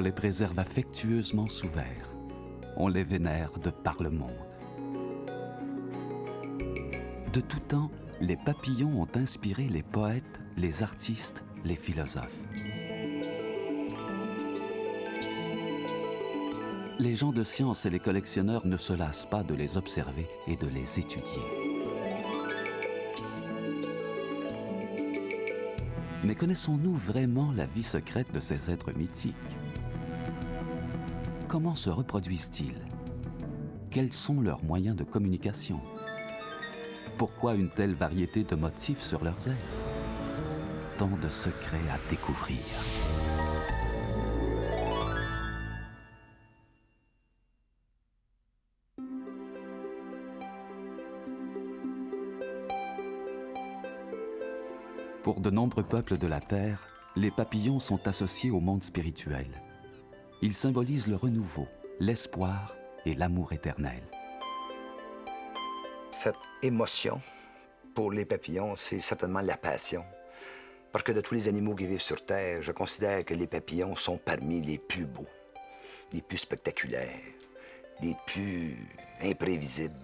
les préserve affectueusement sous verre. On les vénère de par le monde. De tout temps, les papillons ont inspiré les poètes, les artistes, les philosophes. Les gens de science et les collectionneurs ne se lassent pas de les observer et de les étudier. Mais connaissons-nous vraiment la vie secrète de ces êtres mythiques? Comment se reproduisent-ils? Quels sont leurs moyens de communication? Pourquoi une telle variété de motifs sur leurs ailes? Tant de secrets à découvrir. Pour de nombreux peuples de la Terre, les papillons sont associés au monde spirituel. Ils symbolisent le renouveau, l'espoir et l'amour éternel. Cette émotion, pour les papillons, c'est certainement la passion. Parce que de tous les animaux qui vivent sur Terre, je considère que les papillons sont parmi les plus beaux, les plus spectaculaires, les plus imprévisibles,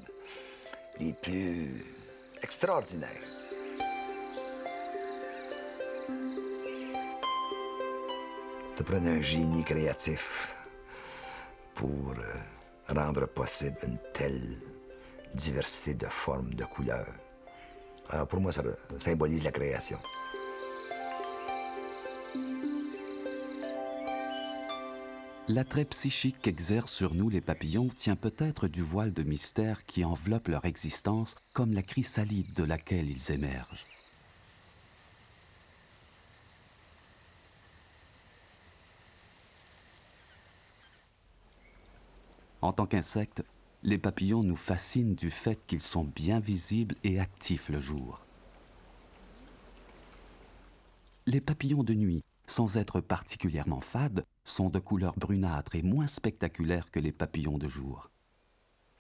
les plus extraordinaires. Ça prenait un génie créatif pour rendre possible une telle diversité de formes, de couleurs. Alors pour moi, ça symbolise la création. L'attrait psychique qu'exercent sur nous les papillons tient peut-être du voile de mystère qui enveloppe leur existence comme la chrysalide de laquelle ils émergent. En tant qu'insectes, les papillons nous fascinent du fait qu'ils sont bien visibles et actifs le jour. Les papillons de nuit, sans être particulièrement fades, sont de couleur brunâtre et moins spectaculaires que les papillons de jour.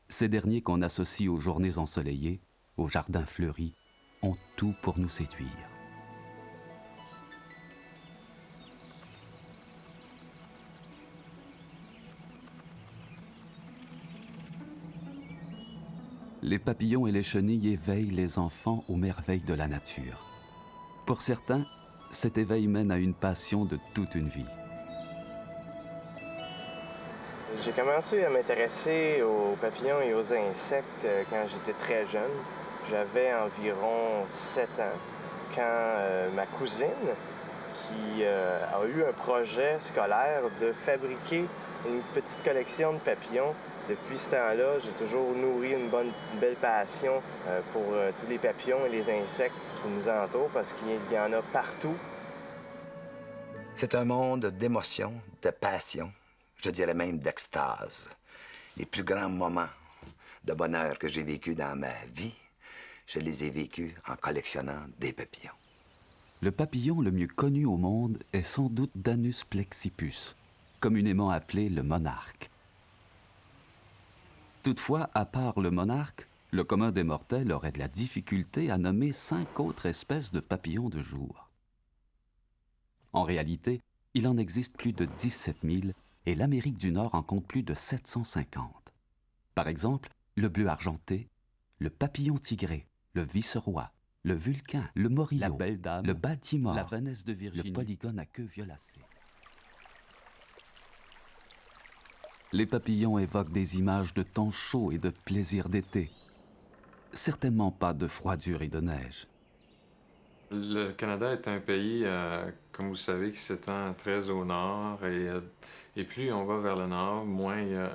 Ces derniers qu'on associe aux journées ensoleillées, aux jardins fleuris, ont tout pour nous séduire. Les papillons et les chenilles éveillent les enfants aux merveilles de la nature. Pour certains, cet éveil mène à une passion de toute une vie. J'ai commencé à m'intéresser aux papillons et aux insectes quand j'étais très jeune. J'avais environ 7 ans quand ma cousine, qui a eu un projet scolaire de fabriquer une petite collection de papillons. Depuis ce temps-là, j'ai toujours nourri une belle passion pour tous les papillons et les insectes qui nous entourent parce qu'il y en a partout. C'est un monde d'émotion, de passion, je dirais même d'extase. Les plus grands moments de bonheur que j'ai vécus dans ma vie, je les ai vécus en collectionnant des papillons. Le papillon le mieux connu au monde est sans doute Danus plexippus, communément appelé le monarque. Toutefois, à part le monarque, le commun des mortels aurait de la difficulté à nommer 5 autres espèces de papillons de jour. En réalité, il en existe plus de 17 000 et l'Amérique du Nord en compte plus de 750. Par exemple, le bleu argenté, le papillon tigré, le vice-roi, le vulcain, le morillo, la belle dame, le baltimore, la vanesse de Virginie, le polygone à queue violacée. Les papillons évoquent des images de temps chaud et de plaisir d'été. Certainement pas de froidure et de neige. Le Canada est un pays, comme vous savez, qui s'étend très au nord et plus on va vers le nord, moins il y a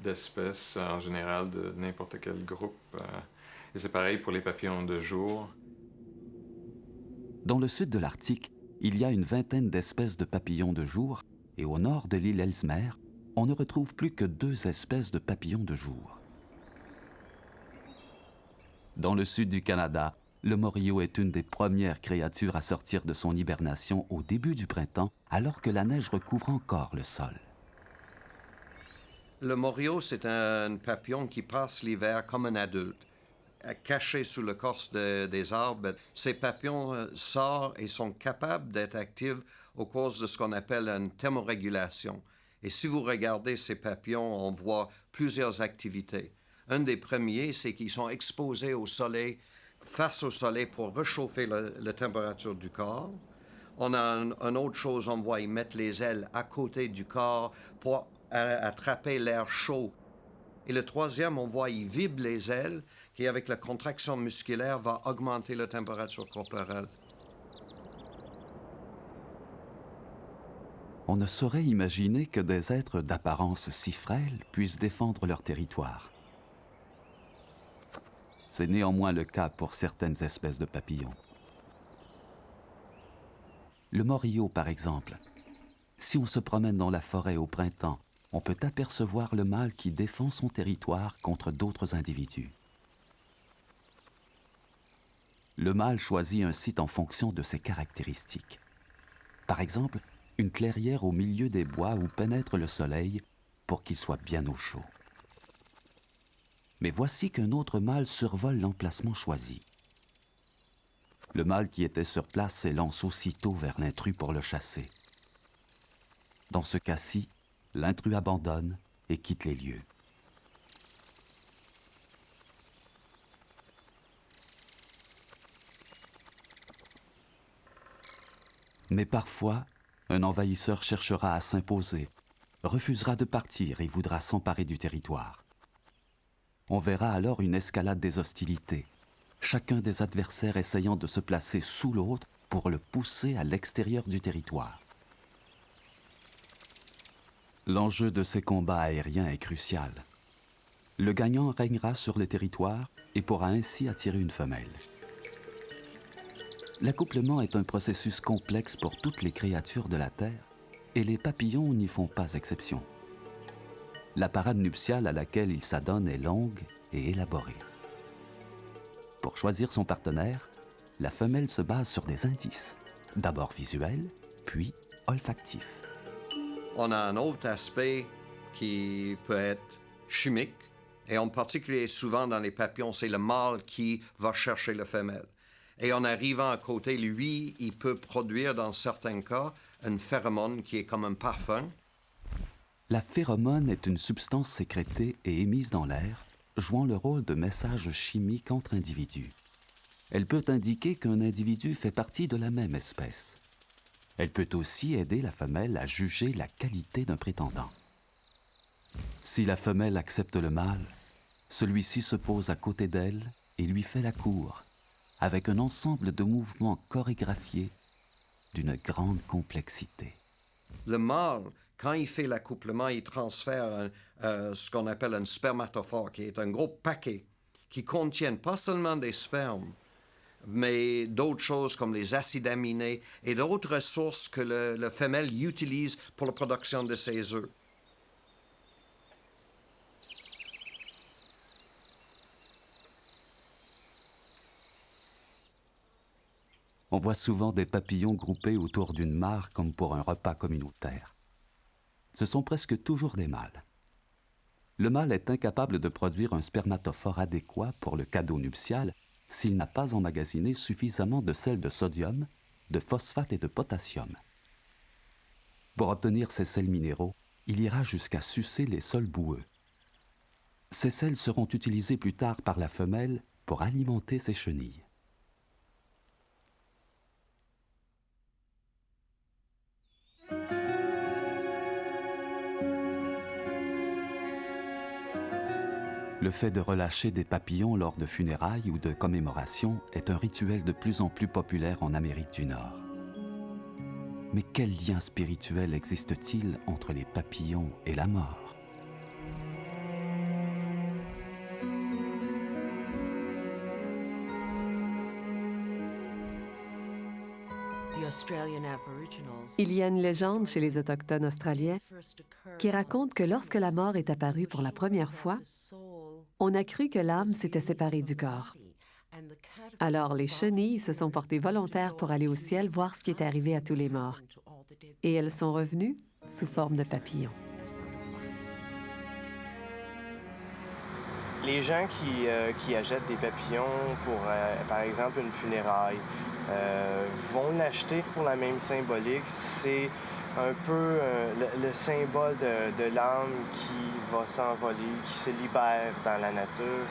d'espèces en général de n'importe quel groupe. Et c'est pareil pour les papillons de jour. Dans le sud de l'Arctique, il y a une vingtaine d'espèces de papillons de jour et au nord de l'île Ellesmere, on ne retrouve plus que 2 espèces de papillons de jour. Dans le sud du Canada, le morillo est une des premières créatures à sortir de son hibernation au début du printemps, alors que la neige recouvre encore le sol. Le morillo, c'est un papillon qui passe l'hiver comme un adulte, caché sous l'écorce des arbres. Ces papillons sortent et sont capables d'être actifs au cause de ce qu'on appelle une thermorégulation. Et si vous regardez ces papillons, on voit plusieurs activités. Un des premiers, c'est qu'ils sont exposés au soleil, face au soleil pour réchauffer la température du corps. On a une autre chose, on voit, ils mettent les ailes à côté du corps pour attraper l'air chaud. Et le troisième, on voit, ils vibrent les ailes, qui avec la contraction musculaire va augmenter la température corporelle. On ne saurait imaginer que des êtres d'apparence si frêle puissent défendre leur territoire. C'est néanmoins le cas pour certaines espèces de papillons. Le morillo, par exemple. Si on se promène dans la forêt au printemps, on peut apercevoir le mâle qui défend son territoire contre d'autres individus. Le mâle choisit un site en fonction de ses caractéristiques. Par exemple, une clairière au milieu des bois où pénètre le soleil pour qu'il soit bien au chaud. Mais voici qu'un autre mâle survole l'emplacement choisi. Le mâle qui était sur place s'élance aussitôt vers l'intrus pour le chasser. Dans ce cas-ci, l'intrus abandonne et quitte les lieux. Mais parfois, un envahisseur cherchera à s'imposer, refusera de partir et voudra s'emparer du territoire. On verra alors une escalade des hostilités, chacun des adversaires essayant de se placer sous l'autre pour le pousser à l'extérieur du territoire. L'enjeu de ces combats aériens est crucial. Le gagnant régnera sur le territoire et pourra ainsi attirer une femelle. L'accouplement est un processus complexe pour toutes les créatures de la Terre et les papillons n'y font pas exception. La parade nuptiale à laquelle ils s'adonnent est longue et élaborée. Pour choisir son partenaire, la femelle se base sur des indices, d'abord visuels, puis olfactifs. On a un autre aspect qui peut être chimique, et en particulier souvent dans les papillons, c'est le mâle qui va chercher la femelle. Et en arrivant à côté, lui, il peut produire dans certains cas une phéromone qui est comme un parfum. La phéromone est une substance sécrétée et émise dans l'air, jouant le rôle de message chimique entre individus. Elle peut indiquer qu'un individu fait partie de la même espèce. Elle peut aussi aider la femelle à juger la qualité d'un prétendant. Si la femelle accepte le mâle, celui-ci se pose à côté d'elle et lui fait la cour, avec un ensemble de mouvements chorégraphiés d'une grande complexité. Le mâle, quand il fait l'accouplement, il transfère ce qu'on appelle un spermatophore, qui est un gros paquet qui contient pas seulement des spermes, mais d'autres choses comme les acides aminés et d'autres ressources que la femelle utilise pour la production de ses œufs. On voit souvent des papillons groupés autour d'une mare comme pour un repas communautaire. Ce sont presque toujours des mâles. Le mâle est incapable de produire un spermatophore adéquat pour le cadeau nuptial s'il n'a pas emmagasiné suffisamment de sel de sodium, de phosphate et de potassium. Pour obtenir ces sels minéraux, il ira jusqu'à sucer les sols boueux. Ces sels seront utilisés plus tard par la femelle pour alimenter ses chenilles. Le fait de relâcher des papillons lors de funérailles ou de commémorations est un rituel de plus en plus populaire en Amérique du Nord. Mais quel lien spirituel existe-t-il entre les papillons et la mort? Il y a une légende chez les Autochtones australiens qui raconte que lorsque la mort est apparue pour la première fois, on a cru que l'âme s'était séparée du corps. Alors les chenilles se sont portées volontaires pour aller au ciel voir ce qui était arrivé à tous les morts. Et elles sont revenues sous forme de papillons. Les gens qui achètent des papillons pour, par exemple, une funéraille, vont l'acheter pour la même symbolique. C'est un peu le symbole de l'âme qui va s'envoler, qui se libère dans la nature.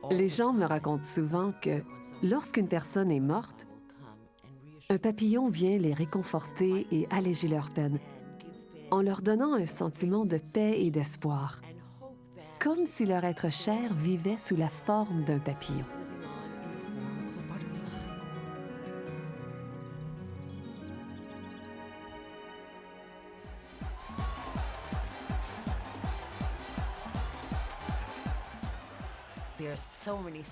Les gens me racontent souvent que lorsqu'une personne est morte, un papillon vient les réconforter et alléger leur peine, en leur donnant un sentiment de paix et d'espoir, comme si leur être cher vivait sous la forme d'un papillon.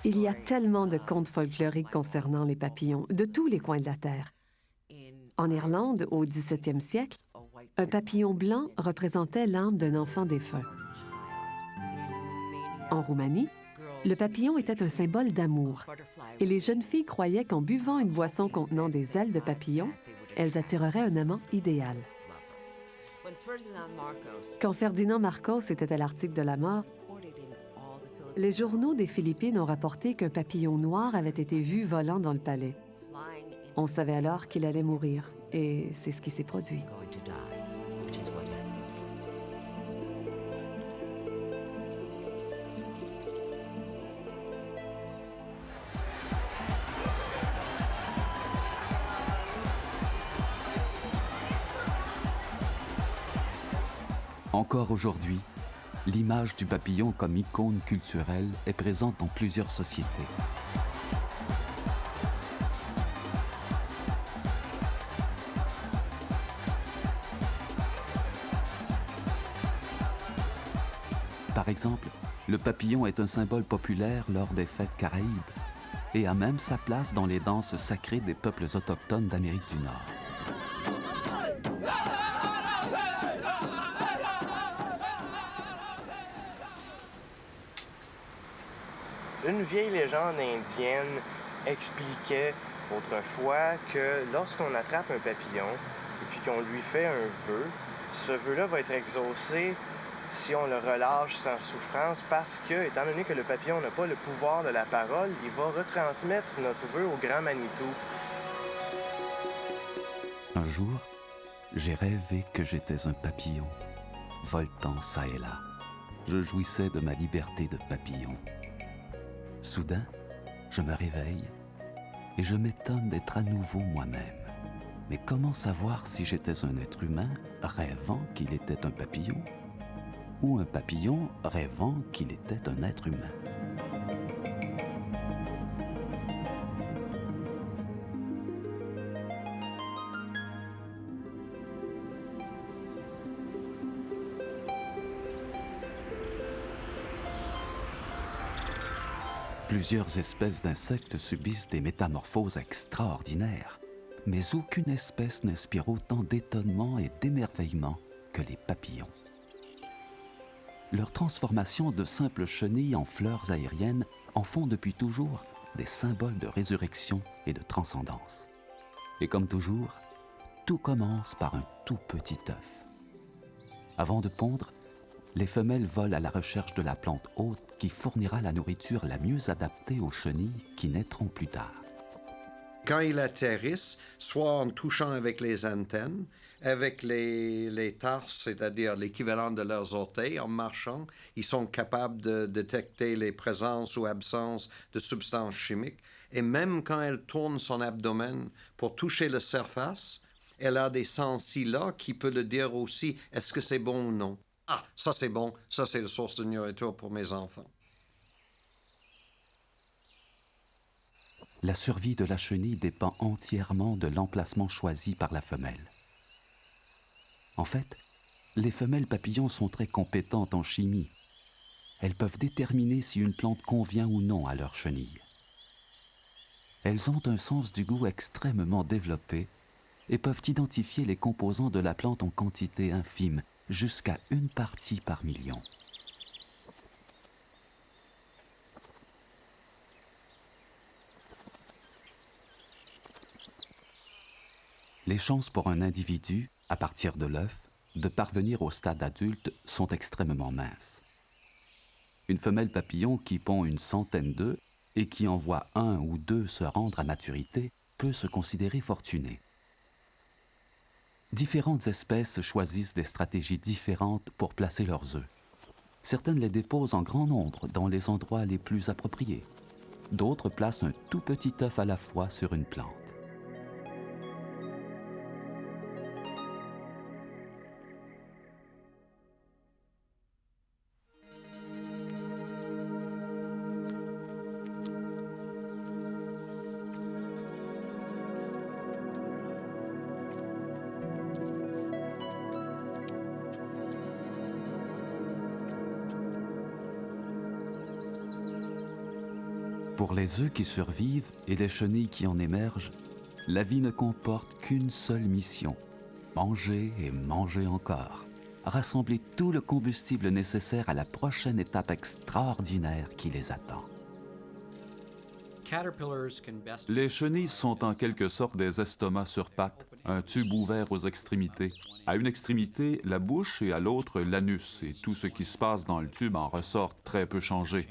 Il y a tellement de contes folkloriques concernant les papillons, de tous les coins de la Terre. En Irlande, au 17e siècle, un papillon blanc représentait l'âme d'un enfant défunt. En Roumanie, le papillon était un symbole d'amour, et les jeunes filles croyaient qu'en buvant une boisson contenant des ailes de papillon, elles attireraient un amant idéal. Quand Ferdinand Marcos était à l'Arctique de la mort, les journaux des Philippines ont rapporté qu'un papillon noir avait été vu volant dans le palais. On savait alors qu'il allait mourir, et c'est ce qui s'est produit. Encore aujourd'hui, l'image du papillon comme icône culturelle est présente dans plusieurs sociétés. Par exemple, le papillon est un symbole populaire lors des fêtes caraïbes et a même sa place dans les danses sacrées des peuples autochtones d'Amérique du Nord. Une vieille légende indienne expliquait autrefois que lorsqu'on attrape un papillon et puis qu'on lui fait un vœu, ce vœu-là va être exaucé si on le relâche sans souffrance parce que, étant donné que le papillon n'a pas le pouvoir de la parole, il va retransmettre notre vœu au grand Manitou. Un jour, j'ai rêvé que j'étais un papillon, voltant çà et là. Je jouissais de ma liberté de papillon. Soudain, je me réveille et je m'étonne d'être à nouveau moi-même. Mais comment savoir si j'étais un être humain rêvant qu'il était un papillon ou un papillon rêvant qu'il était un être humain? Plusieurs espèces d'insectes subissent des métamorphoses extraordinaires, mais aucune espèce n'inspire autant d'étonnement et d'émerveillement que les papillons. Leur transformation de simples chenilles en fleurs aériennes en font depuis toujours des symboles de résurrection et de transcendance. Et comme toujours, tout commence par un tout petit œuf. Avant de pondre, les femelles volent à la recherche de la plante hôte qui fournira la nourriture la mieux adaptée aux chenilles qui naîtront plus tard. Quand ils atterrissent, soit en touchant avec les antennes, avec les tarses, c'est-à-dire l'équivalent de leurs orteils, en marchant, ils sont capables de détecter les présences ou absences de substances chimiques. Et même quand elle tourne son abdomen pour toucher la surface, elle a des sens-là qui peuvent le dire aussi, est-ce que c'est bon ou non? Ah, ça c'est bon, ça c'est la source de nourriture pour mes enfants. La survie de la chenille dépend entièrement de l'emplacement choisi par la femelle. En fait, les femelles papillons sont très compétentes en chimie. Elles peuvent déterminer si une plante convient ou non à leur chenille. Elles ont un sens du goût extrêmement développé et peuvent identifier les composants de la plante en quantité infime, jusqu'à 1 partie par million. Les chances pour un individu, à partir de l'œuf, de parvenir au stade adulte sont extrêmement minces. Une femelle papillon qui pond une centaine d'œufs et qui en voit un ou deux se rendre à maturité peut se considérer fortuné. Différentes espèces choisissent des stratégies différentes pour placer leurs œufs. Certaines les déposent en grand nombre dans les endroits les plus appropriés. D'autres placent un tout petit œuf à la fois sur une plante. Pour les œufs qui survivent et les chenilles qui en émergent, la vie ne comporte qu'une seule mission: manger et manger encore. Rassembler tout le combustible nécessaire à la prochaine étape extraordinaire qui les attend. Les chenilles sont en quelque sorte des estomacs sur pattes, un tube ouvert aux extrémités. À une extrémité, la bouche et à l'autre, l'anus, et tout ce qui se passe dans le tube en ressort très peu changé.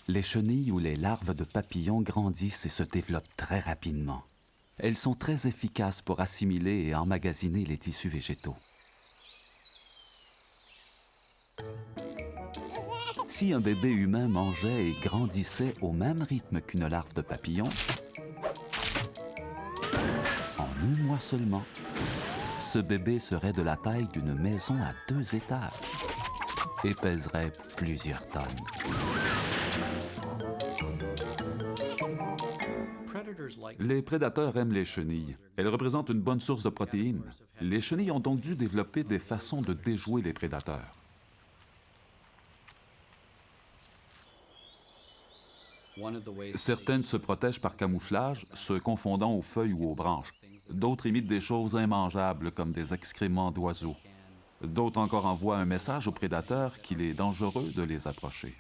Les chenilles ou les larves de papillons grandissent et se développent très rapidement. Elles sont très efficaces pour assimiler et emmagasiner les tissus végétaux. Si un bébé humain mangeait et grandissait au même rythme qu'une larve de papillon, en un mois seulement, ce bébé serait de la taille d'une maison à 2 étages et pèserait plusieurs tonnes. Les prédateurs aiment les chenilles. Elles représentent une bonne source de protéines. Les chenilles ont donc dû développer des façons de déjouer les prédateurs. Certaines se protègent par camouflage, se confondant aux feuilles ou aux branches. D'autres imitent des choses immangeables comme des excréments d'oiseaux. D'autres encore envoient un message aux prédateurs qu'il est dangereux de les approcher.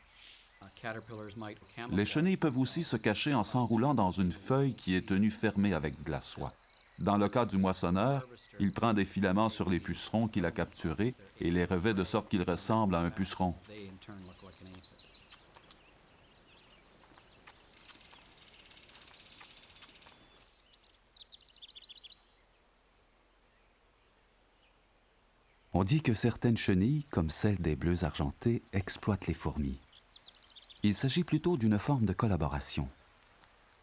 Les chenilles peuvent aussi se cacher en s'enroulant dans une feuille qui est tenue fermée avec de la soie. Dans le cas du moissonneur, il prend des filaments sur les pucerons qu'il a capturés et les revêt de sorte qu'ils ressemblent à un puceron. On dit que certaines chenilles, comme celle des bleus argentés, exploitent les fourmis. Il s'agit plutôt d'une forme de collaboration.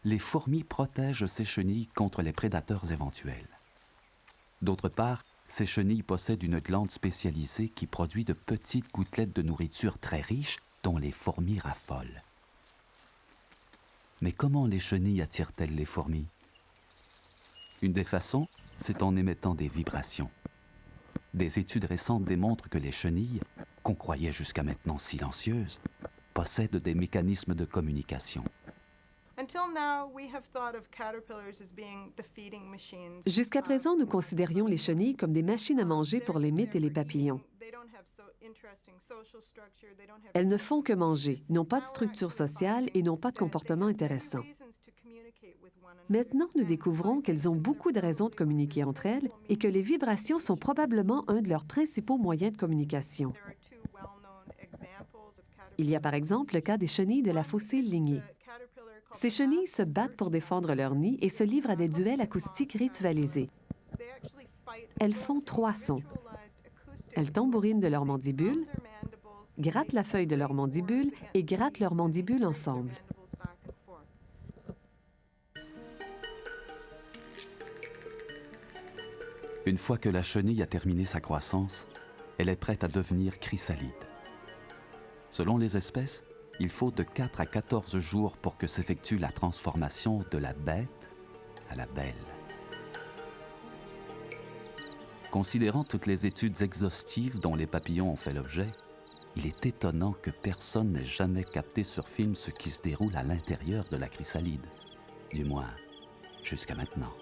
Les fourmis protègent ces chenilles contre les prédateurs éventuels. D'autre part, ces chenilles possèdent une glande spécialisée qui produit de petites gouttelettes de nourriture très riches dont les fourmis raffolent. Mais comment les chenilles attirent-elles les fourmis? Une des façons, c'est en émettant des vibrations. Des études récentes démontrent que les chenilles, qu'on croyait jusqu'à maintenant silencieuses, possèdent des mécanismes de communication. Jusqu'à présent, nous considérions les chenilles comme des machines à manger pour les mythes et les papillons. Elles ne font que manger, n'ont pas de structure sociale et n'ont pas de comportement intéressant. Maintenant, nous découvrons qu'elles ont beaucoup de raisons de communiquer entre elles et que les vibrations sont probablement un de leurs principaux moyens de communication. Il y a par exemple le cas des chenilles de la fossile lignée. Ces chenilles se battent pour défendre leur nid et se livrent à des duels acoustiques ritualisés. Elles font 3 sons. Elles tambourinent de leur mandibule, grattent la feuille de leur mandibule et grattent leur mandibule ensemble. Une fois que la chenille a terminé sa croissance, elle est prête à devenir chrysalide. Selon les espèces, il faut de 4 à 14 jours pour que s'effectue la transformation de la bête à la belle. Considérant toutes les études exhaustives dont les papillons ont fait l'objet, il est étonnant que personne n'ait jamais capté sur film ce qui se déroule à l'intérieur de la chrysalide, du moins jusqu'à maintenant.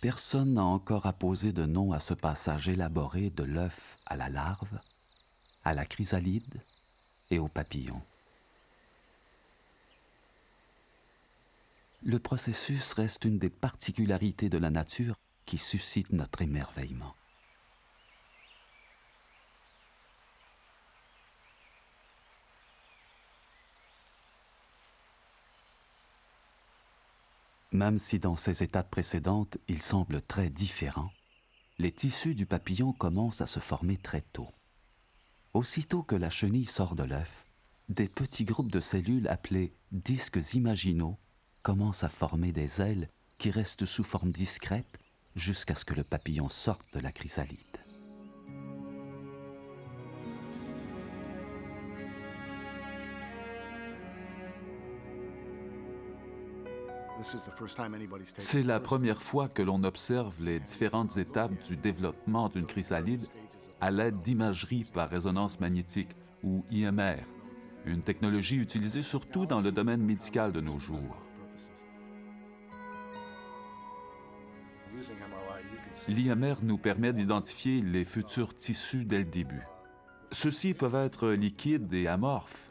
Personne n'a encore apposé de nom à ce passage élaboré de l'œuf à la larve, à la chrysalide et au papillon. le processus reste une des particularités de la nature qui suscite notre émerveillement. Même si dans ses étapes précédentes, il semble très différent, les tissus du papillon commencent à se former très tôt. Aussitôt que la chenille sort de l'œuf, des petits groupes de cellules appelés disques imaginaux commencent à former des ailes qui restent sous forme discrète jusqu'à ce que le papillon sorte de la chrysalide. C'est la première fois que l'on observe les différentes étapes du développement d'une chrysalide à l'aide d'imagerie par résonance magnétique, ou IMR, une technologie utilisée surtout dans le domaine médical de nos jours. L'IMR nous permet d'identifier les futurs tissus dès le début. Ceux-ci peuvent être liquides et amorphes,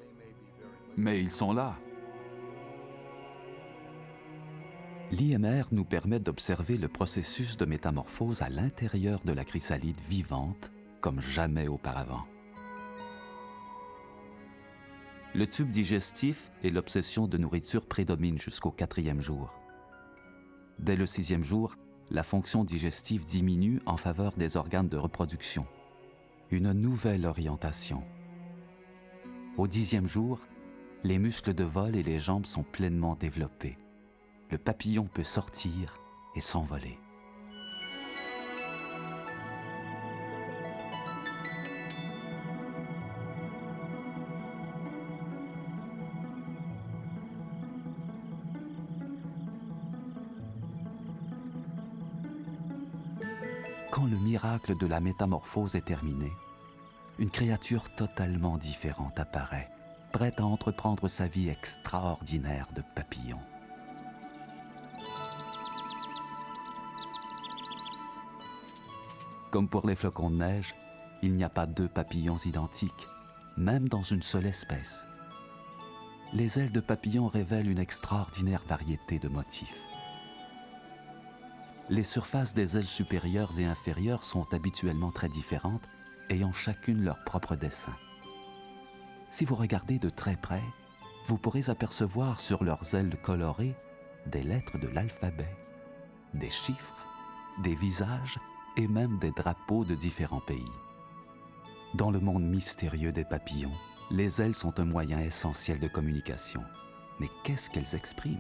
mais ils sont là. L'IMR nous permet d'observer le processus de métamorphose à l'intérieur de la chrysalide vivante comme jamais auparavant. Le tube digestif et l'obsession de nourriture prédominent jusqu'au 4e jour. Dès le 6e jour, la fonction digestive diminue en faveur des organes de reproduction. Une nouvelle orientation. Au 10e jour, les muscles de vol et les jambes sont pleinement développés. Le papillon peut sortir et s'envoler. Quand le miracle de la métamorphose est terminé, une créature totalement différente apparaît, prête à entreprendre sa vie extraordinaire de papillon. Comme pour les flocons de neige, il n'y a pas deux papillons identiques, même dans une seule espèce. Les ailes de papillon révèlent une extraordinaire variété de motifs. Les surfaces des ailes supérieures et inférieures sont habituellement très différentes, ayant chacune leur propre dessin. Si vous regardez de très près, vous pourrez apercevoir sur leurs ailes colorées des lettres de l'alphabet, des chiffres, des visages et même des drapeaux de différents pays. Dans le monde mystérieux des papillons, les ailes sont un moyen essentiel de communication. Mais qu'est-ce qu'elles expriment?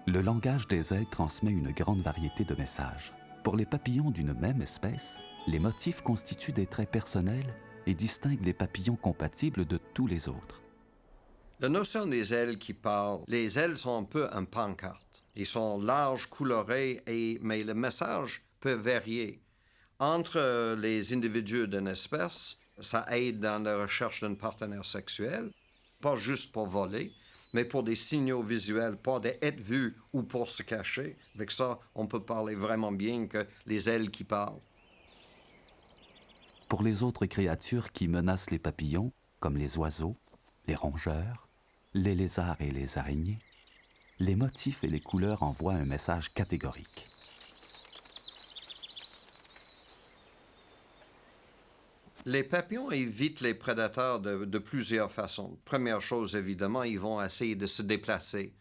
Le langage des ailes transmet une grande variété de messages. Pour les papillons d'une même espèce, les motifs constituent des traits personnels et distinguent les papillons compatibles de tous les autres. La notion des ailes qui parlent, les ailes sont un peu un pancarte. Ils sont larges, colorés, mais le message peut varier. Entre les individus d'une espèce, ça aide dans la recherche d'un partenaire sexuel, pas juste pour voler, mais pour des signaux visuels, pas d'être vu ou pour se cacher. Avec ça, on peut parler vraiment bien que les ailes qui parlent. Pour les autres créatures qui menacent les papillons, comme les oiseaux, les rongeurs, les lézards et les araignées, les motifs et les couleurs envoient un message catégorique. Les papillons évitent les prédateurs de plusieurs façons. Première chose, évidemment, ils vont essayer de se déplacer.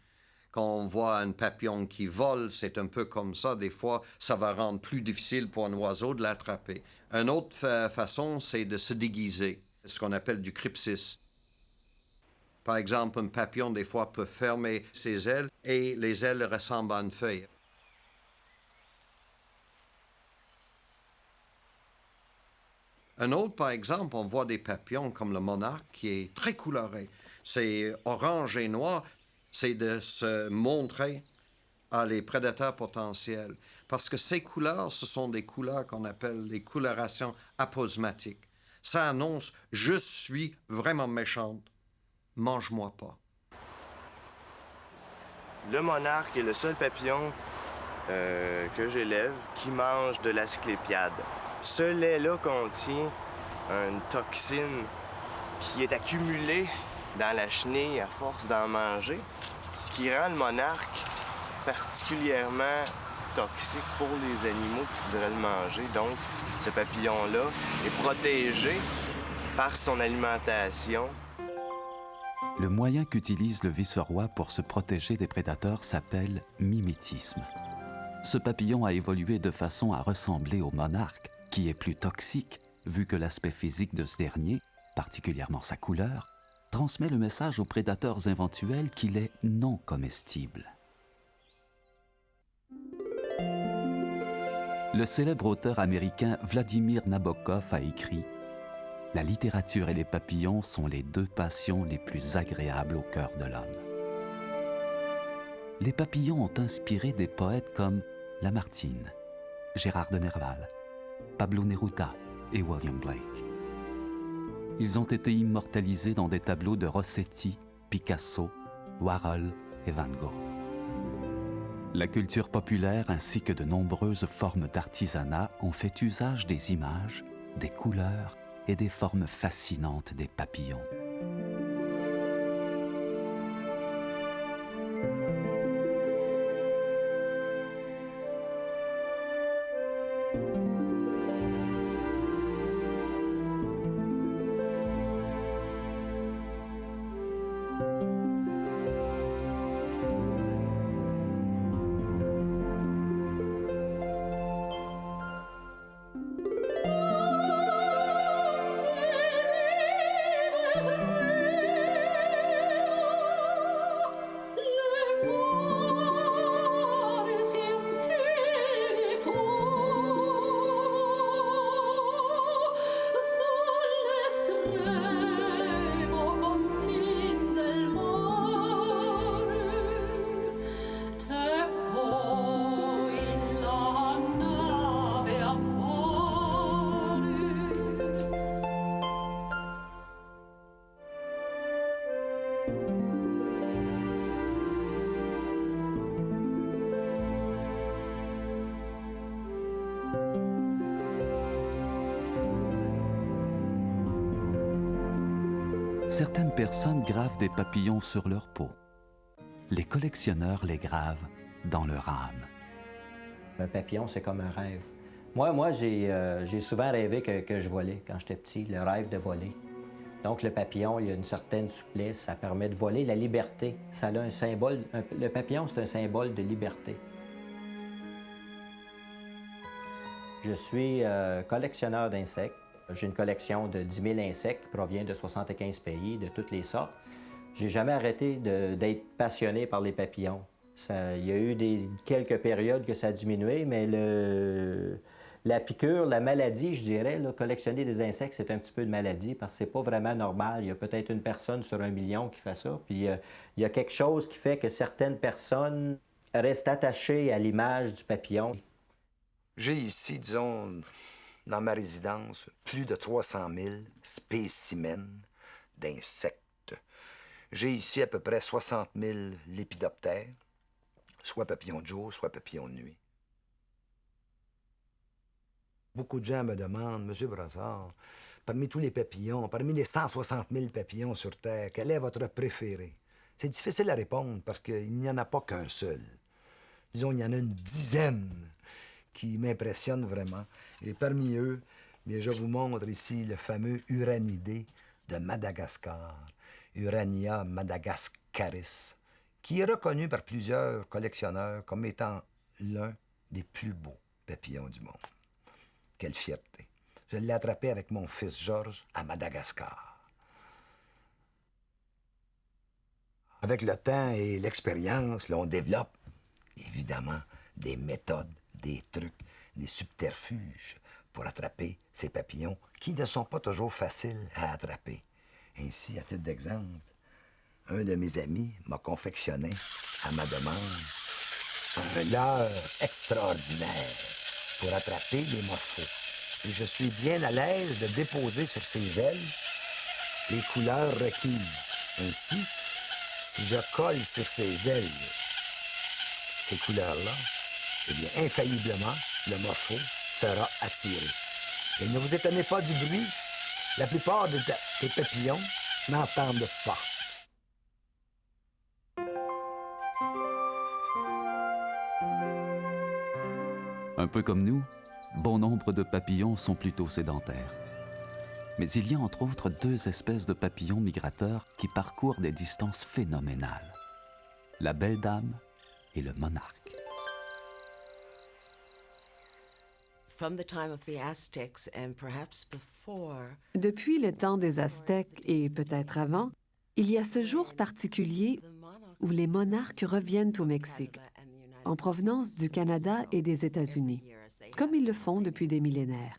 Quand on voit un papillon qui vole, c'est un peu comme ça. Des fois, ça va rendre plus difficile pour un oiseau de l'attraper. Une autre façon, c'est de se déguiser, ce qu'on appelle du crypsis. Par exemple, un papillon, des fois, peut fermer ses ailes et les ailes ressemblent à une feuille. Un autre, par exemple, on voit des papillons comme le monarque qui est très coloré. C'est orange et noir, c'est de se montrer à les prédateurs potentiels. Parce que ces couleurs, ce sont des couleurs qu'on appelle les colorations aposmatiques. Ça annonce « je suis vraiment méchante, mange-moi pas ». Le monarque est le seul papillon que j'élève qui mange de l'asclépiade. Ce lait-là contient une toxine qui est accumulée dans la chenille à force d'en manger, ce qui rend le monarque particulièrement toxique pour les animaux qui voudraient le manger. Donc, ce papillon-là est protégé par son alimentation. Le moyen qu'utilise le vice-roi pour se protéger des prédateurs s'appelle mimétisme. Ce papillon a évolué de façon à ressembler au monarque, qui est plus toxique, vu que l'aspect physique de ce dernier, particulièrement sa couleur, transmet le message aux prédateurs éventuels qu'il est non comestible. Le célèbre auteur américain Vladimir Nabokov a écrit « La littérature et les papillons sont les deux passions les plus agréables au cœur de l'homme. » Les papillons ont inspiré des poètes comme Lamartine, Gérard de Nerval, Pablo Neruda et William Blake. Ils ont été immortalisés dans des tableaux de Rossetti, Picasso, Warhol et Van Gogh. La culture populaire ainsi que de nombreuses formes d'artisanat ont fait usage des images, des couleurs et des formes fascinantes des papillons. Certaines personnes gravent des papillons sur leur peau. Les collectionneurs les gravent dans leur âme. Un papillon, c'est comme un rêve. Moi j'ai souvent rêvé que je volais quand j'étais petit, le rêve de voler. Donc le papillon, il y a une certaine souplesse, ça permet de voler, la liberté. Ça a un symbole, le papillon, c'est un symbole de liberté. Je suis collectionneur d'insectes. J'ai une collection de 10 000 insectes qui provient de 75 pays, de toutes les sortes. J'ai jamais arrêté d'être passionné par les papillons. Il y a eu quelques périodes que ça a diminué, mais la piqûre, la maladie, je dirais, là, collectionner des insectes, c'est un petit peu de maladie parce que c'est pas vraiment normal. Il y a peut-être une personne sur 1 million qui fait ça. Puis il y a quelque chose qui fait que certaines personnes restent attachées à l'image du papillon. J'ai ici, disons, dans ma résidence, plus de 300 000 spécimens d'insectes. J'ai ici à peu près 60 000 lépidoptères, soit papillons de jour, soit papillons de nuit. Beaucoup de gens me demandent, « Monsieur Brassard, parmi tous les papillons, parmi les 160 000 papillons sur Terre, quel est votre préféré? » C'est difficile à répondre parce qu'il n'y en a pas qu'un seul. Disons, il y en a une dizaine qui m'impressionnent vraiment. Et parmi eux, bien, je vous montre ici le fameux Uranidé de Madagascar, Urania madagascaris, qui est reconnu par plusieurs collectionneurs comme étant l'un des plus beaux papillons du monde. Quelle fierté! Je l'ai attrapé avec mon fils Georges à Madagascar. Avec le temps et l'expérience, on développe évidemment des méthodes, des trucs, des subterfuges pour attraper ces papillons qui ne sont pas toujours faciles à attraper. Ainsi, à titre d'exemple, un de mes amis m'a confectionné, à ma demande, un leurre extraordinaire pour attraper les morphos. Et je suis bien à l'aise de déposer sur ses ailes les couleurs requises. Ainsi, si je colle sur ses ailes ces couleurs-là, eh bien, infailliblement, le morpho sera attiré. Et ne vous étonnez pas du bruit, la plupart des papillons n'entendent pas. Un peu comme nous, bon nombre de papillons sont plutôt sédentaires. Mais il y a entre autres 2 espèces de papillons migrateurs qui parcourent des distances phénoménales. La belle dame et le monarque. Depuis le temps des Aztèques et peut-être avant, il y a ce jour particulier où les monarques reviennent au Mexique, en provenance du Canada et des États-Unis, comme ils le font depuis des millénaires.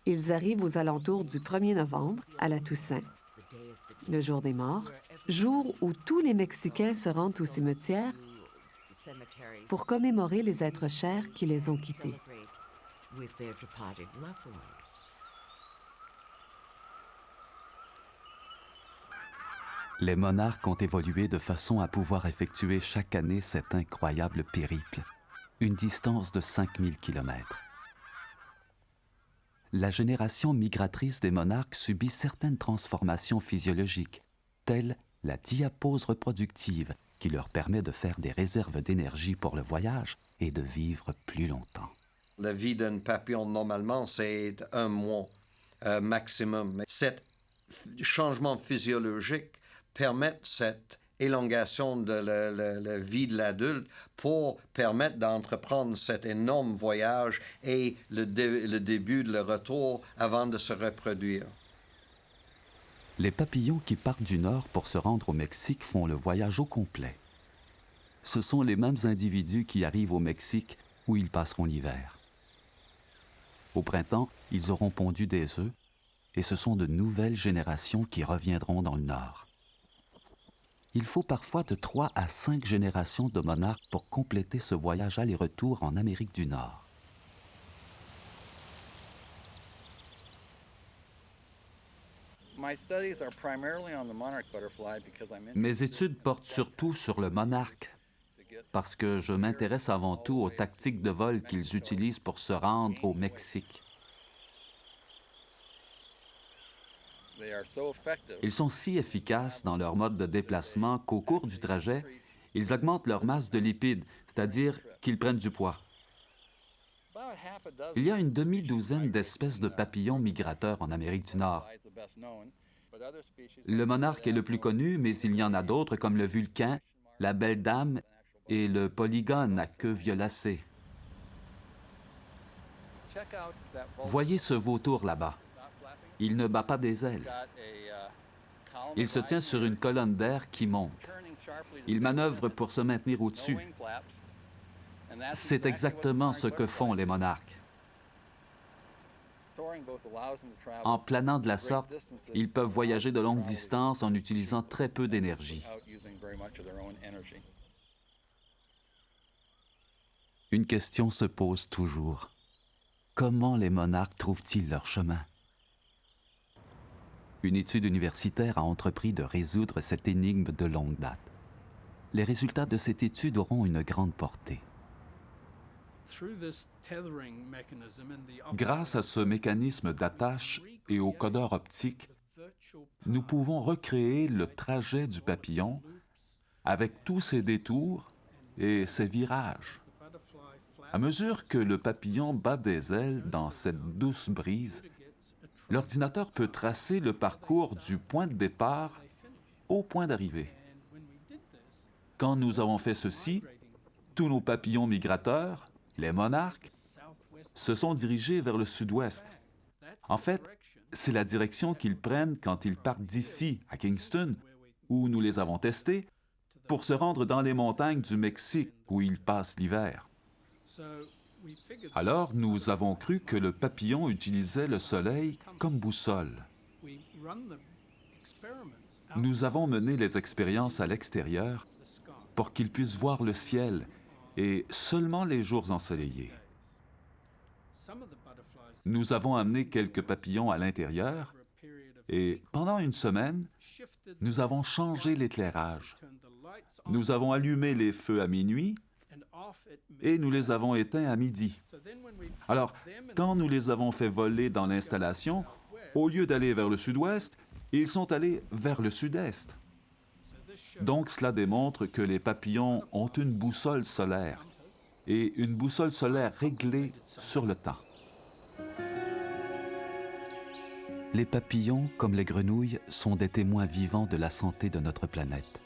Ils arrivent aux alentours du 1er novembre, à la Toussaint, le jour des morts, jour où tous les Mexicains se rendent au cimetière pour commémorer les êtres chers qui les ont quittés. Les monarques ont évolué de façon à pouvoir effectuer chaque année cet incroyable périple, une distance de 5000 kilomètres. La génération migratrice des monarques subit certaines transformations physiologiques, telles la diapause reproductive, qui leur permet de faire des réserves d'énergie pour le voyage et de vivre plus longtemps. La vie d'un papillon, normalement, c'est 1 mois maximum. Mais cet changement physiologique permet cette élongation de la vie de l'adulte pour permettre d'entreprendre cet énorme voyage et le début de le retour avant de se reproduire. Les papillons qui partent du nord pour se rendre au Mexique font le voyage au complet. Ce sont les mêmes individus qui arrivent au Mexique où ils passeront l'hiver. Au printemps, ils auront pondu des œufs et ce sont de nouvelles générations qui reviendront dans le nord. Il faut parfois de 3 à 5 générations de monarques pour compléter ce voyage aller-retour en Amérique du Nord. Mes études portent surtout sur le monarque, parce que je m'intéresse avant tout aux tactiques de vol qu'ils utilisent pour se rendre au Mexique. Ils sont si efficaces dans leur mode de déplacement qu'au cours du trajet, ils augmentent leur masse de lipides, c'est-à-dire qu'ils prennent du poids. Il y a une demi-douzaine d'espèces de papillons migrateurs en Amérique du Nord. Le monarque est le plus connu, mais il y en a d'autres comme le vulcain, la belle dame et le polygone à queue violacée. Voyez ce vautour là-bas. Il ne bat pas des ailes. Il se tient sur une colonne d'air qui monte. Il manœuvre pour se maintenir au-dessus. C'est exactement ce que font les monarques. En planant de la sorte, ils peuvent voyager de longues distances en utilisant très peu d'énergie. Une question se pose toujours. Comment les monarques trouvent-ils leur chemin? Une étude universitaire a entrepris de résoudre cette énigme de longue date. Les résultats de cette étude auront une grande portée. Grâce à ce mécanisme d'attache et au codeur optique, nous pouvons recréer le trajet du papillon avec tous ses détours et ses virages. À mesure que le papillon bat des ailes dans cette douce brise, l'ordinateur peut tracer le parcours du point de départ au point d'arrivée. Quand nous avons fait ceci, tous nos papillons migrateurs, les monarques, se sont dirigés vers le sud-ouest. En fait, c'est la direction qu'ils prennent quand ils partent d'ici, à Kingston, où nous les avons testés, pour se rendre dans les montagnes du Mexique, où ils passent l'hiver. Alors, nous avons cru que le papillon utilisait le soleil comme boussole. Nous avons mené les expériences à l'extérieur pour qu'il puisse voir le ciel et seulement les jours ensoleillés. Nous avons amené quelques papillons à l'intérieur et pendant une semaine, nous avons changé l'éclairage. Nous avons allumé les feux à minuit et nous les avons éteints à midi. Alors, quand nous les avons fait voler dans l'installation, au lieu d'aller vers le sud-ouest, ils sont allés vers le sud-est. Donc cela démontre que les papillons ont une boussole solaire, et une boussole solaire réglée sur le temps. Les papillons, comme les grenouilles, sont des témoins vivants de la santé de notre planète.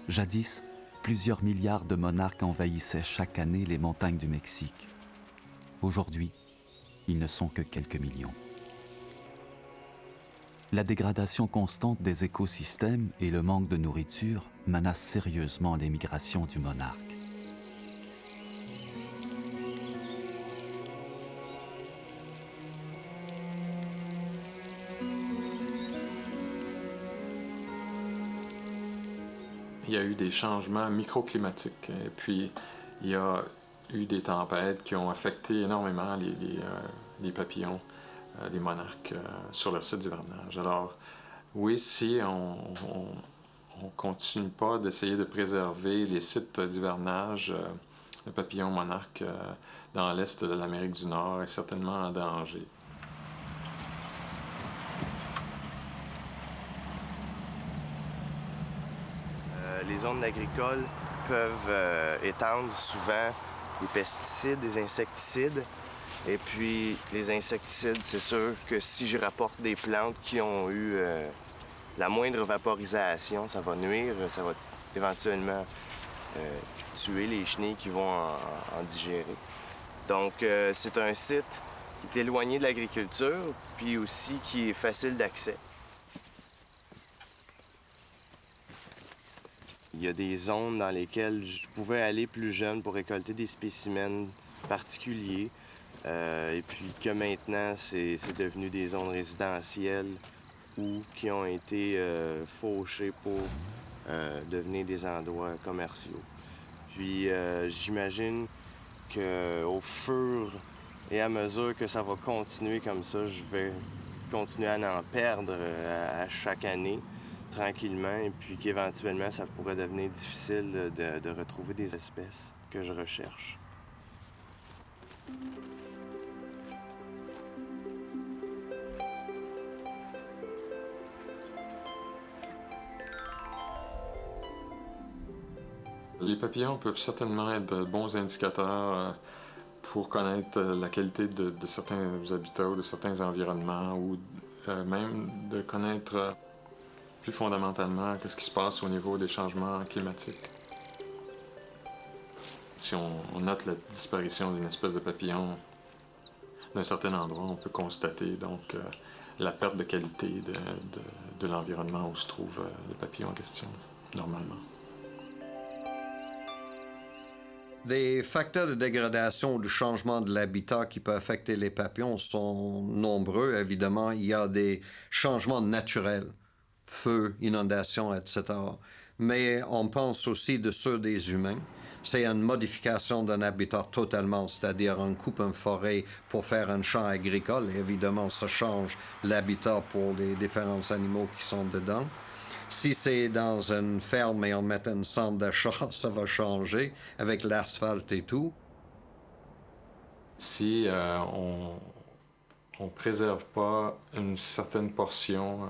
Jadis, plusieurs milliards de monarques envahissaient chaque année les montagnes du Mexique. Aujourd'hui, ils ne sont que quelques millions. La dégradation constante des écosystèmes et le manque de nourriture menacent sérieusement les migrations du monarque. Il y a eu des changements microclimatiques et puis il y a eu des tempêtes qui ont affecté énormément les papillons, les monarques sur le site d'hivernage. Alors oui, si on continue pas d'essayer de préserver les sites d'hivernage, le papillon monarque dans l'est de l'Amérique du Nord est certainement en danger. Les zones agricoles peuvent étendre souvent des pesticides, des insecticides. Et puis, les insecticides, c'est sûr que si je rapporte des plantes qui ont eu la moindre vaporisation, ça va nuire, ça va éventuellement tuer les chenilles qui vont en digérer. Donc, c'est un site qui est éloigné de l'agriculture, puis aussi qui est facile d'accès. Il y a des zones dans lesquelles je pouvais aller plus jeune pour récolter des spécimens particuliers. Et puis que maintenant, c'est devenu des zones résidentielles ou qui ont été fauchées pour devenir des endroits commerciaux. Puis j'imagine qu'au fur et à mesure que ça va continuer comme ça, je vais continuer à en perdre à chaque année, tranquillement, et puis qu'éventuellement, ça pourrait devenir difficile de retrouver des espèces que je recherche. Les papillons peuvent certainement être de bons indicateurs pour connaître la qualité de certains habitats ou de certains environnements, ou même de connaître plus fondamentalement qu'est-ce qui se passe au niveau des changements climatiques. Si on note la disparition d'une espèce de papillon d'un certain endroit, on peut constater donc la perte de qualité de l'environnement où se trouve le papillon en question, normalement. Les facteurs de dégradation ou de changement de l'habitat qui peuvent affecter les papillons sont nombreux. Évidemment, il y a des changements naturels, feu, inondations, etc. Mais on pense aussi de ceux des humains. C'est une modification d'un habitat totalement, c'est-à-dire on coupe une forêt pour faire un champ agricole. Et évidemment, ça change l'habitat pour les différents animaux qui sont dedans. Si c'est dans une ferme et on met un centre d'achat, ça va changer avec l'asphalte et tout. Si on ne préserve pas une certaine portion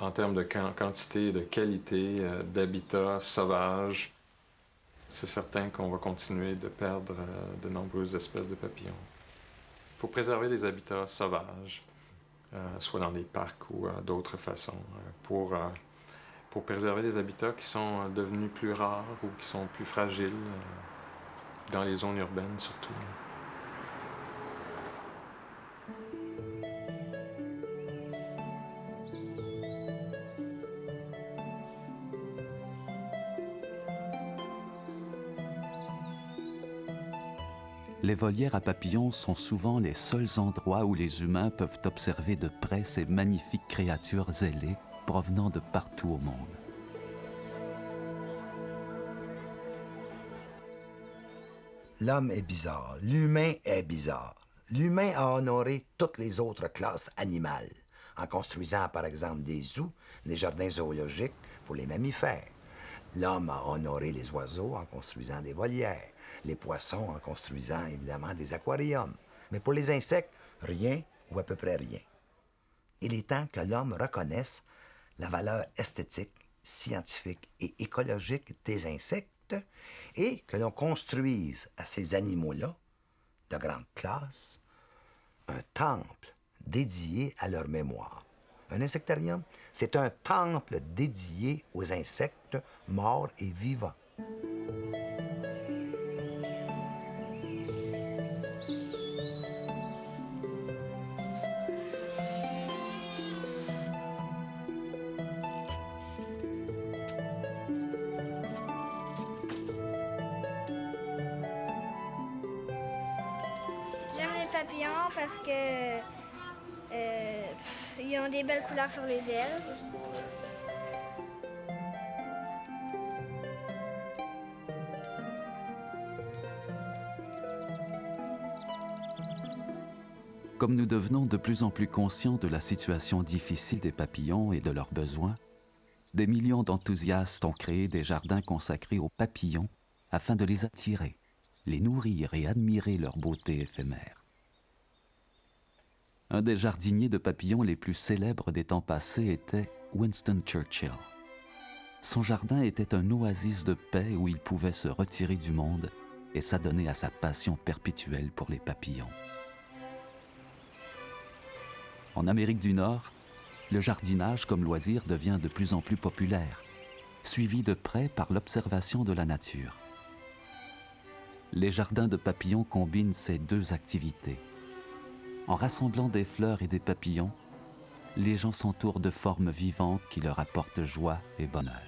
en termes de quantité et de qualité d'habitat sauvage, c'est certain qu'on va continuer de perdre de nombreuses espèces de papillons. Il faut préserver des habitats sauvages, soit dans des parcs ou d'autres façons, pour préserver des habitats qui sont devenus plus rares ou qui sont plus fragiles, dans les zones urbaines surtout. Les volières à papillons sont souvent les seuls endroits où les humains peuvent observer de près ces magnifiques créatures ailées provenant de partout au monde. L'homme est bizarre, l'humain est bizarre. L'humain a honoré toutes les autres classes animales, en construisant par exemple des zoos, des jardins zoologiques pour les mammifères. L'homme a honoré les oiseaux en construisant des volières, les poissons en construisant évidemment des aquariums. Mais pour les insectes, rien ou à peu près rien. Il est temps que l'homme reconnaisse la valeur esthétique scientifique et écologique des insectes et que l'on construise à ces animaux-là, de grande classe, un temple dédié à leur mémoire. Un insectarium, c'est un temple dédié aux insectes morts et vivants. J'aime les papillons parce que ils ont des belles couleurs sur les ailes. Comme nous devenons de plus en plus conscients de la situation difficile des papillons et de leurs besoins, des millions d'enthousiastes ont créé des jardins consacrés aux papillons afin de les attirer, les nourrir et admirer leur beauté éphémère. Un des jardiniers de papillons les plus célèbres des temps passés était Winston Churchill. Son jardin était un oasis de paix où il pouvait se retirer du monde et s'adonner à sa passion perpétuelle pour les papillons. En Amérique du Nord, le jardinage comme loisir devient de plus en plus populaire, suivi de près par l'observation de la nature. Les jardins de papillons combinent ces deux activités. En rassemblant des fleurs et des papillons, les gens s'entourent de formes vivantes qui leur apportent joie et bonheur.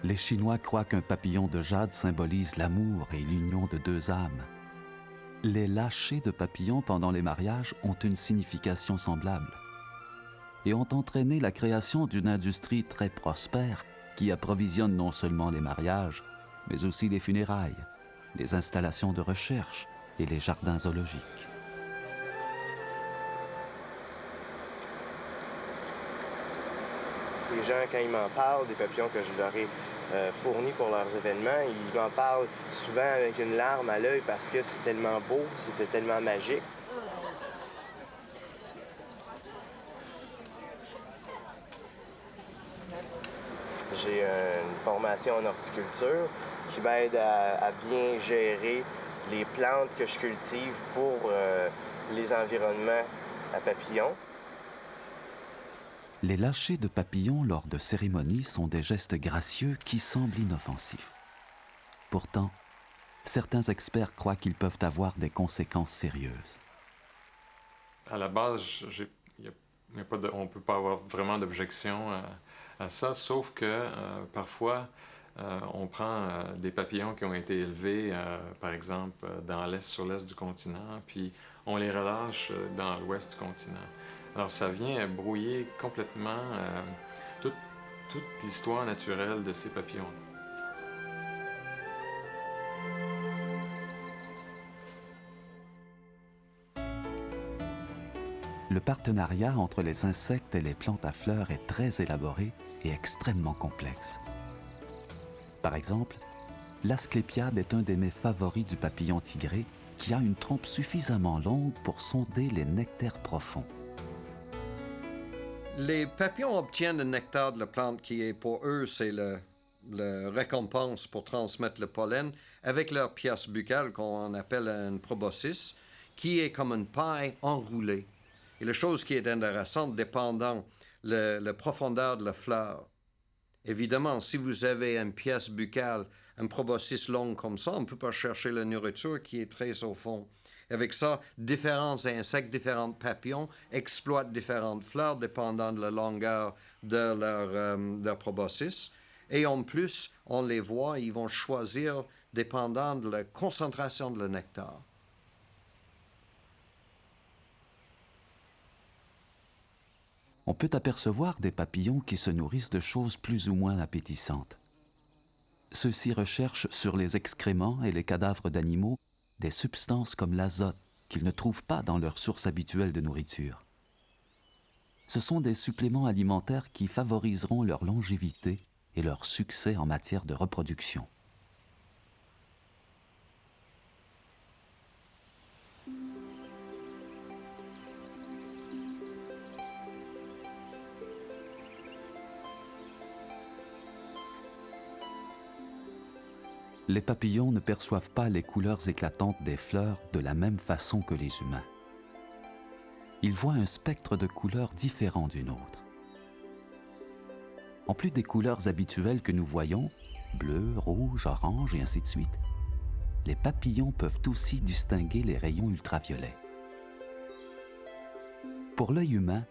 Les Chinois croient qu'un papillon de jade symbolise l'amour et l'union de deux âmes. Les lâchers de papillons pendant les mariages ont une signification semblable et ont entraîné la création d'une industrie très prospère qui approvisionne non seulement les mariages, mais aussi les funérailles, les installations de recherche et les jardins zoologiques. Les gens, quand ils m'en parlent, des papillons que je leur ai fournis pour leurs événements, ils m'en parlent souvent avec une larme à l'œil parce que c'est tellement beau, c'était tellement magique. J'ai une formation en horticulture qui m'aide à bien gérer les plantes que je cultive pour les environnements à papillons. Les lâchers de papillons lors de cérémonies sont des gestes gracieux qui semblent inoffensifs. Pourtant, certains experts croient qu'ils peuvent avoir des conséquences sérieuses. À la base, on ne peut pas avoir vraiment d'objection à ça, sauf que parfois, on prend des papillons qui ont été élevés, par exemple, sur l'est du continent, puis on les relâche dans l'ouest du continent. Alors, ça vient brouiller complètement toute l'histoire naturelle de ces papillons. Le partenariat entre les insectes et les plantes à fleurs est très élaboré et extrêmement complexe. Par exemple, l'asclépiade est un des mets favoris du papillon tigré qui a une trompe suffisamment longue pour sonder les nectaires profonds. Les papillons obtiennent le nectar de la plante qui est pour eux, c'est la récompense pour transmettre le pollen avec leur pièce buccale qu'on appelle une proboscis, qui est comme une paille enroulée. Et la chose qui est intéressante, dépendant la profondeur de la fleur. Évidemment, si vous avez une pièce buccale, une proboscis longue comme ça, on ne peut pas chercher la nourriture qui est très au fond. Avec ça, différents insectes, différents papillons exploitent différentes fleurs dépendant de la longueur de leur proboscis. Et en plus, on les voit, ils vont choisir dépendant de la concentration de le nectar. On peut apercevoir des papillons qui se nourrissent de choses plus ou moins appétissantes. Ceux-ci recherchent sur les excréments et les cadavres d'animaux des substances comme l'azote qu'ils ne trouvent pas dans leur source habituelle de nourriture. Ce sont des suppléments alimentaires qui favoriseront leur longévité et leur succès en matière de reproduction. Les papillons ne perçoivent pas les couleurs éclatantes des fleurs de la même façon que les humains. Ils voient un spectre de couleurs différent d'une autre. En plus des couleurs habituelles que nous voyons, bleu, rouge, orange et ainsi de suite, les papillons peuvent aussi distinguer les rayons ultraviolets. Pour l'œil humain,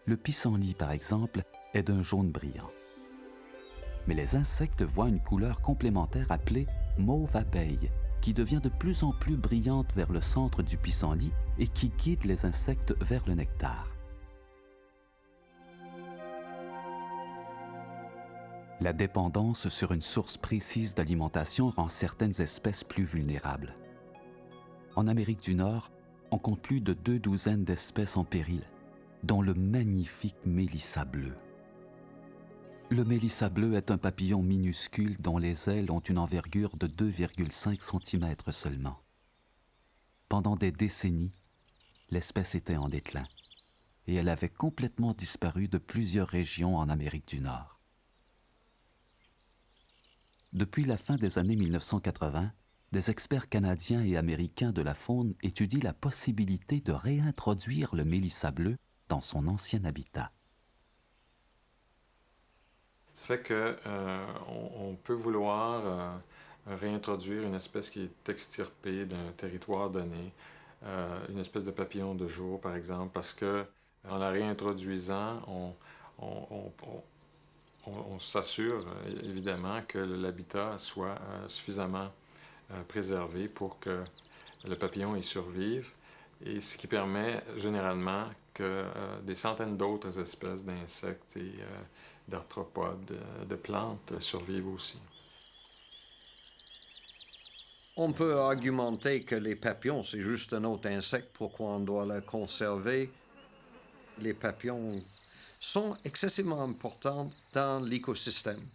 le pissenlit, par exemple, est d'un jaune brillant. Mais les insectes voient une couleur complémentaire appelée mauve abeille, qui devient de plus en plus brillante vers le centre du pissenlit et qui guide les insectes vers le nectar. La dépendance sur une source précise d'alimentation rend certaines espèces plus vulnérables. En Amérique du Nord, on compte plus de 2 douzaines d'espèces en péril, dont le magnifique mélissa bleu. Le mélissa bleu est un papillon minuscule dont les ailes ont une envergure de 2,5 cm seulement. Pendant des décennies, l'espèce était en déclin et elle avait complètement disparu de plusieurs régions en Amérique du Nord. Depuis la fin des années 1980, des experts canadiens et américains de la faune étudient la possibilité de réintroduire le mélissa bleu dans son ancien habitat. Ça fait qu'on peut vouloir réintroduire une espèce qui est extirpée d'un territoire donné, une espèce de papillon de jour, par exemple, parce que en la réintroduisant, on s'assure évidemment que l'habitat soit suffisamment préservé pour que le papillon y survive, et ce qui permet généralement que des centaines d'autres espèces d'insectes et d'arthropodes, de plantes survivent aussi. On peut argumenter que les papillons, c'est juste un autre insecte, pourquoi on doit le conserver. Les papillons sont excessivement importants dans l'écosystème.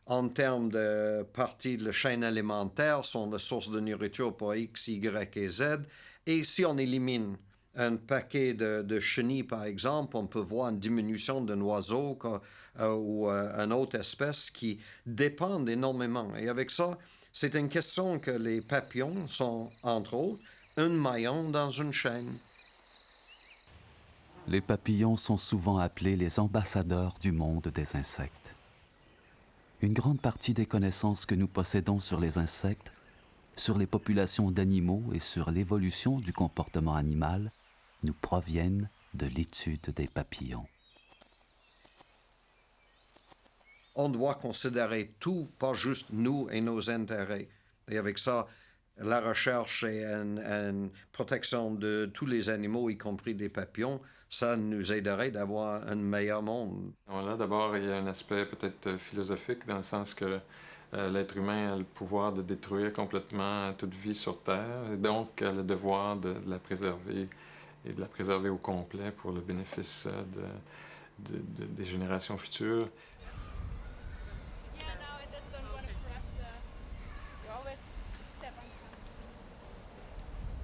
En termes de partie de la chaîne alimentaire, sont la source de nourriture pour X, Y et Z. Et si on élimine un paquet de chenilles, par exemple, on peut voir une diminution d'un oiseau ou une autre espèce qui dépendent énormément. Et avec ça, c'est une question que les papillons sont, entre autres, un maillon dans une chaîne. Les papillons sont souvent appelés les ambassadeurs du monde des insectes. Une grande partie des connaissances que nous possédons sur les insectes, sur les populations d'animaux et sur l'évolution du comportement animal nous proviennent de l'étude des papillons. On doit considérer tout, pas juste nous et nos intérêts. Et avec ça, la recherche et une protection de tous les animaux, y compris des papillons, ça nous aiderait d'avoir un meilleur monde. Là, d'abord, il y a un aspect peut-être philosophique, dans le sens que l'être humain a le pouvoir de détruire complètement toute vie sur Terre, et donc a le devoir de la préserver, et de la préserver au complet pour le bénéfice des générations futures.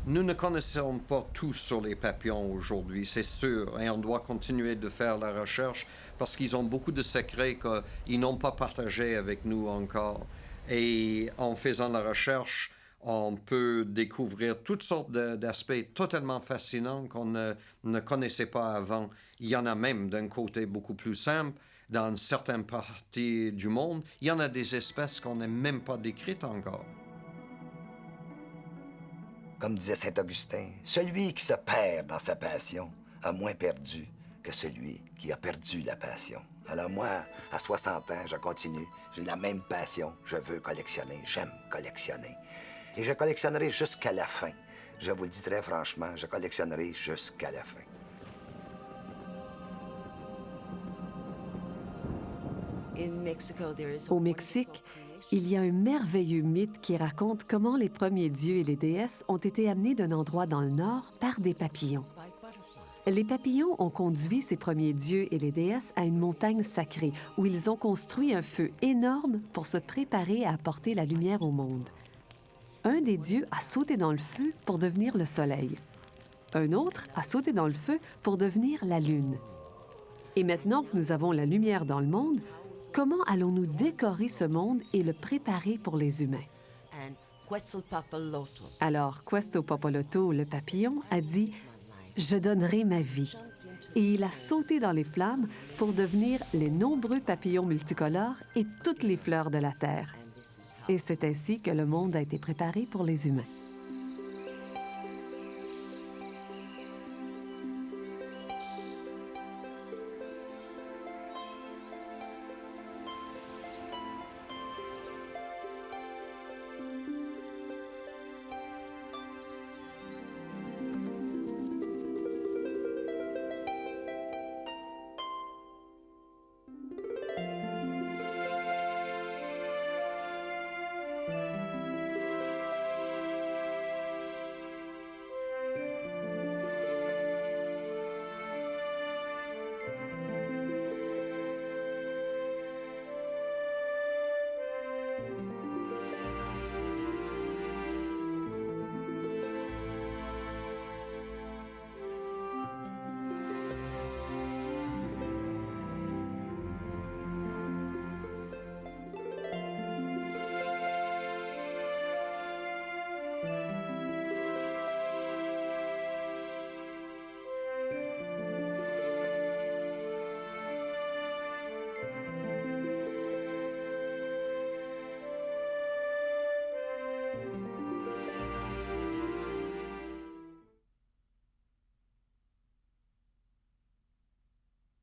Nous ne connaissons pas tout sur les papillons aujourd'hui, c'est sûr, et on doit continuer de faire la recherche parce qu'ils ont beaucoup de secrets qu'ils n'ont pas partagés avec nous encore. Et en faisant la recherche, on peut découvrir toutes sortes d'aspects totalement fascinants qu'on ne connaissait pas avant. Il y en a même d'un côté beaucoup plus simple. Dans certaines parties du monde, il y en a des espèces qu'on n'a même pas décrites encore. Comme disait saint Augustin, celui qui se perd dans sa passion a moins perdu que celui qui a perdu la passion. Alors moi, à 60 ans, je continue. J'ai la même passion. Je veux collectionner. J'aime collectionner. Et je collectionnerai jusqu'à la fin. Je vous le dis très franchement, je collectionnerai jusqu'à la fin. Au Mexique, il y a un merveilleux mythe qui raconte comment les premiers dieux et les déesses ont été amenés d'un endroit dans le nord par des papillons. Les papillons ont conduit ces premiers dieux et les déesses à une montagne sacrée où ils ont construit un feu énorme pour se préparer à apporter la lumière au monde. Un des dieux a sauté dans le feu pour devenir le soleil. Un autre a sauté dans le feu pour devenir la lune. Et maintenant que nous avons la lumière dans le monde, comment allons-nous décorer ce monde et le préparer pour les humains? Alors, Quetzalcoatl, le papillon, a dit « Je donnerai ma vie ». Et il a sauté dans les flammes pour devenir les nombreux papillons multicolores et toutes les fleurs de la terre. Et c'est ainsi que le monde a été préparé pour les humains.